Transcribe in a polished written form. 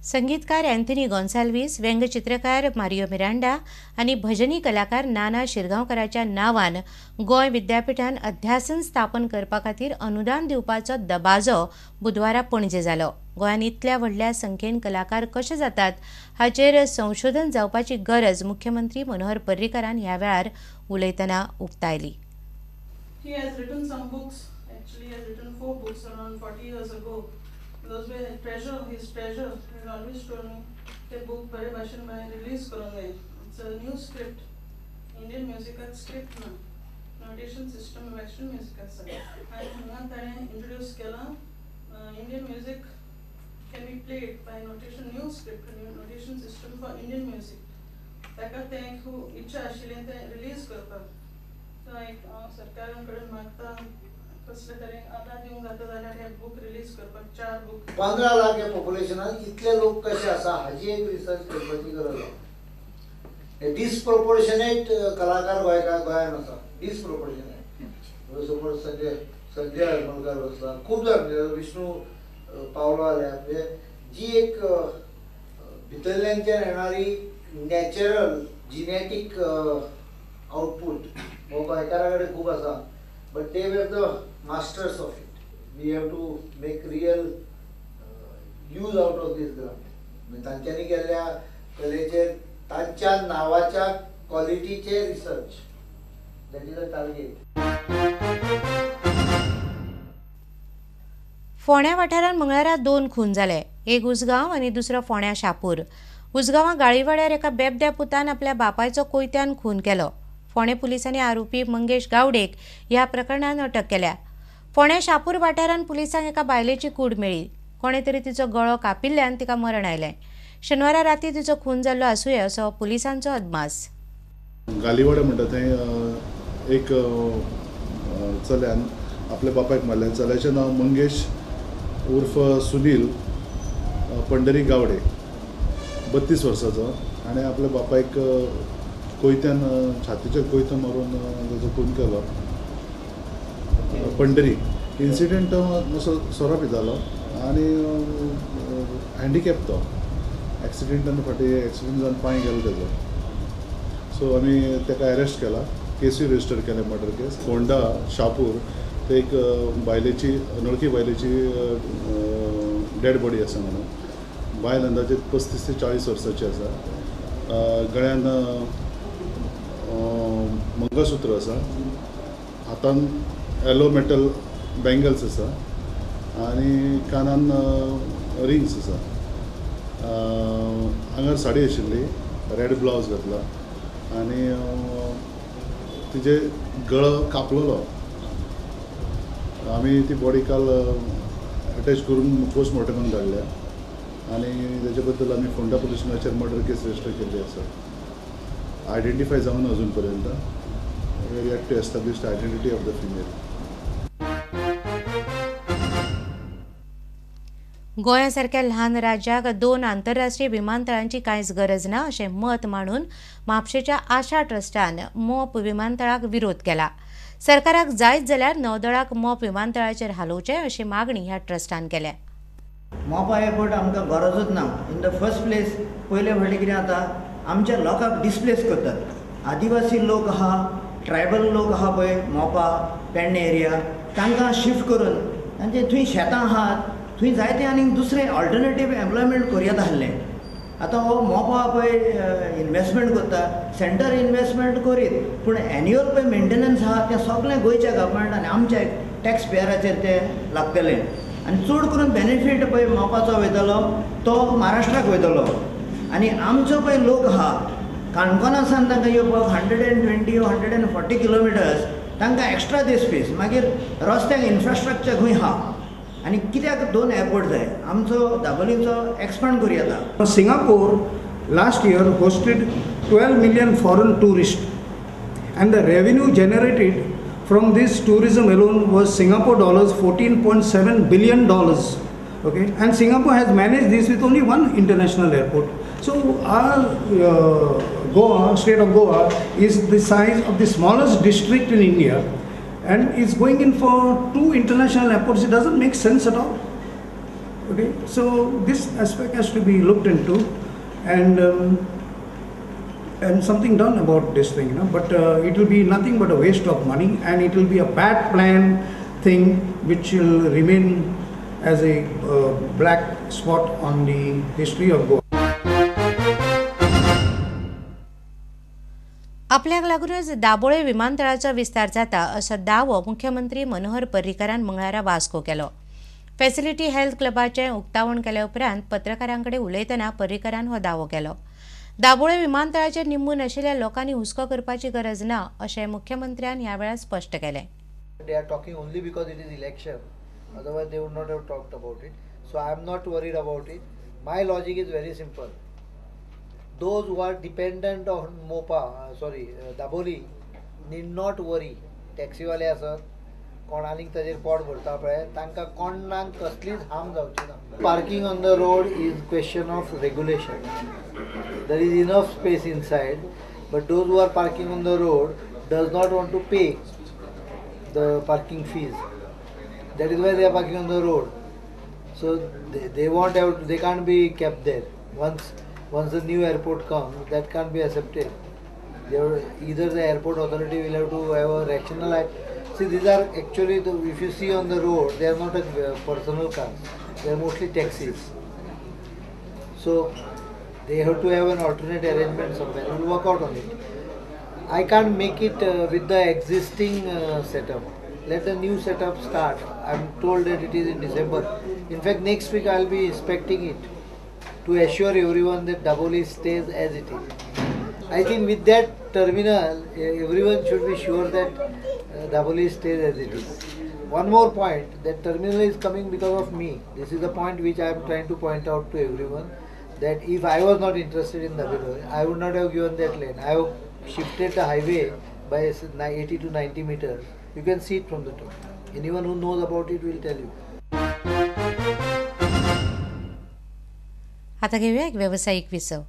संगीतकार अँथनी गोन्साल्वीस, व्यंगचित्रकार मारियो मिरांडा आणि भजनी कलाकार नाना शिरगांवकाराच्या नावान गोंय विद्यापीठान अध्यासन स्थापन करपा खातीर अनुदान दिवपाचो दबाजो बुधवारा पणजे जालो. गोंयांत इतल्या व्हडल्या संख्येन कलाकार कशे जातात हाचेर संशोधन जावपाची गरज मुख्यमंत्री मनोहर पर्रीकारान ह्या वेळार उलयतना उक्तायली. He has written some books. Actually, he has written 4 books around 40 years ago. Those were his treasure. He always told me that book bare bhashan mein release karunga. It's a new script, Indian music script na notation system western music sir. And hanga tane introduce kela Indian music can be played by notation new script, new notation system for Indian music. Taka thank who ichha ashile te release karpa. So ek sarkaran मागता कसले तरेन आदार दिवंक जाता जाल्यार हे book release करपाक 4 book 15 lakh या पॉप्युलेशनात इतले लोक कशे आसा हाजी एक रिसर्च करपाची गरज आसा. डिसप्रोपोर्शनेट कलाकार गोंयांत आसा, डिसप्रोपोर्शनेट. सपोज संजय हरमलकर बसला, खूब जाण विष्णू पावलो जाल्यार म्हणजे जी एक भितरल्यानच्यान येणारी नॅचरल जिनेटीक आउटपुट हो गोंयकारा कडेन खूब आसा. But they were the masters of it. We have to make real use out of this ground. तांच्यांनी केल्ल्या कलेचेर तांच्या नावाच्या क्वालिटीचे research, that is a target. फोंड्या वाठारांत मंगळारा 2 खून जाले. एक उसगांव आनी दुसरो फोंड्या शापूर. उसगांवां गाळीवाड्यार एका बेबद्या पुतान आपल्या बापायचो कोयत्यान खून केलो. फोंडे पुलिसांनी आरोपी मंगेश गावडेक ह्या प्रकरणात अटक केल्या. फोंड्या शापूर वाठारांत पुलिसांक एका बायलेची कूड मेळ्ळी. कोणे तरी तिचो गळो कापिल्ल्यान तिका मरण आयलें. शेनवारा राती तिचो खून जाल्लो आसूंये असो पुलिसांचो अदमास. गालीवाडा म्हणटा थंय एक चल्यान आपल्या बापायक मारलें. चल्याचें नांव मंगेश उर्फ सुनील पंढरी गावडे, 32 वर्सांचो. आनी आपल्या बापायक कोयत्यान छातीचेर कोयतो मारून ताचो खून केलो. पंढरी इन्सिडेंट असो सोरो पितालो आनी हँडिकॅप तो. एक्सिडेंटान फाटी एक्सिडेंट जावन पांय गेलो तेजो. सो आमी ताका अरेस्ट केला, केसूय रजिस्टर केले, मर्डर केस. फोंडा शापूर ते एक बायलेची, अनवळखी बायलेची डेड बॉडी आसा म्हणून. बायल अंदाजे 35 ते 40 वर्सांची आसा. गळ्यान मंगळसूत्र आसा, हातान येलो मेटल बँगल्स आसा आनी कानान रिंग्स आसा. आंगार साडी आशिल्ली, रेड ब्लावज घातला आनी तिजे गळो कापलेलो. आमी ती बॉडी काल अटॅच करून पोस्टमॉर्टमाक धाडल्या आनी तेजे बद्दल आमी फोंडा पुलीस स्टेशनाचेर मर्डर केस रजिस्टर केल्ली आसा. आयडेंटिफाय जावन अजून पर्यंत. We have to establish the identity of the female. गोंयासारख्या ल्हान राज्याक 2 आंतरराष्ट्रीय विमानतळांची कांयच गरज ना अशें मत मांडून म्हापशेच्या आशा ट्रस्टान मोप विमानतळाक विरोध केला. सरकाराक जायत जाल्यार नौदळाक मोप विमानतळाचेर हालोवचें अशी मागणी ह्या ट्रस्टान केल्या. मोपा एअरपोर्ट आमकां गरजूच ना. इन द फर्स्ट प्लेस पयले फावटी कितें जाता, आमच्या लोकांक डिस्प्लेस करतात. आदिवासी लोक आहा, ट्रायबल लोक आहा पळय मोपा पेडणे एरिया, तांकां शिफ्ट करून तांचे थंय शेतां आहात, थंय जायते आनीक दुसरे ऑल्टरनेटीव एम्प्लॉयमेंट करयात आसलें. आतां हो मोपा पळय इन्वेस्टमेंट करता, सेंटर इन्वेस्टमेंट करीत, पूण एन्युअल पळय मेंटेनन्स आहा तें सगळें गोंयच्या गव्हर्मेंट आनी आमच्या टॅक्स पेयराचेर तें लागतलें. आनी चड करून बेनिफीट पळय मोपाचो वयतलो तो महाराष्ट्राक वयतलो. आनी आमचो पळय लोक आहा काणकोणासान तांकां येवपाक 120 or 140 किलोमिटर्स, तांकां एक्स्ट्रा दे स्पेस. मागीर रस्त्याक इन्फ्रास्ट्रक्चर खंय आहा आनी कित्याक 2 एअरपोर्ट जाय. आमचो दाबोलीचो एक्सपांड करूं येता. Singapore last year hosted 12 million foreign tourists, and the revenue generated from this tourism alone was Singapore dollars $14.7 billion. Okay, and Singapore has managed this with only 1 international airport. So our Goa, state of Goa, is the size of the smallest district in India, and is going in for 2 international airports. It doesn't make sense at all. Okay, so this aspect has to be looked into, and something done about this thing, But it will be nothing but a waste of money, and it will be a bad plan thing which will remain as a black spot on the history of Goa. आपल्याक लागूनच दाबोळे विमानतळाचो विस्तार जाता असो दावो मुख्यमंत्री मनोहर पर्रीकारान मंगळारा वास्को केलो. Facility health क्लबाचें उक्तावण केले उपरांत पत्रकारांकडे उलयतना पर्रीकारान हो दावो केलो. दाबोळे विमानतळाचेर निंबून आशिल्ल्या लोकांनी हुस्को करपाची गरज ना अशें मुख्यमंत्र्यान ह्या वेळार स्पश्ट केलें. They are talking only because it is election. Otherwise, they would not have talked about it. So I am not worried about it. My logic is very simple. Those who are dependent on Daboli need not worry. टॅक्सीवाले आसत, कोणालीक ताजेर पोट भरता पळय, तांकां कोणाक कसलीच harm जावची ना. Parking on the road is question of regulation. There is enough space inside, but those who are parking on the road does not want to pay the parking fees. That is why they are parking on the road. So they can't be kept there. Once the new airport comes, that can't be accepted. Either the airport authority will have to have a rational act. See, these are actually, if you see on the road, they are not personal cars. They are mostly taxis. So they have to have an alternate arrangement somewhere. We'll work out on it. I can't make it with the existing setup. Let the new setup start. I'm told that it is in December. In fact, next week I'll be inspecting it to assure everyone that Daboli stays as it is. I think with that terminal, everyone should be sure that Daboli stays as it is. One more point, that terminal is coming because of me. This is the point which I am trying to point out to everyone, that if I was not interested in Daboli, I would not have given that lane. I have shifted the highway by 80 to 90 meters. You can see it from the top. Anyone who knows about it will tell you. आता घेऊया एक व्यावसायिक विसव.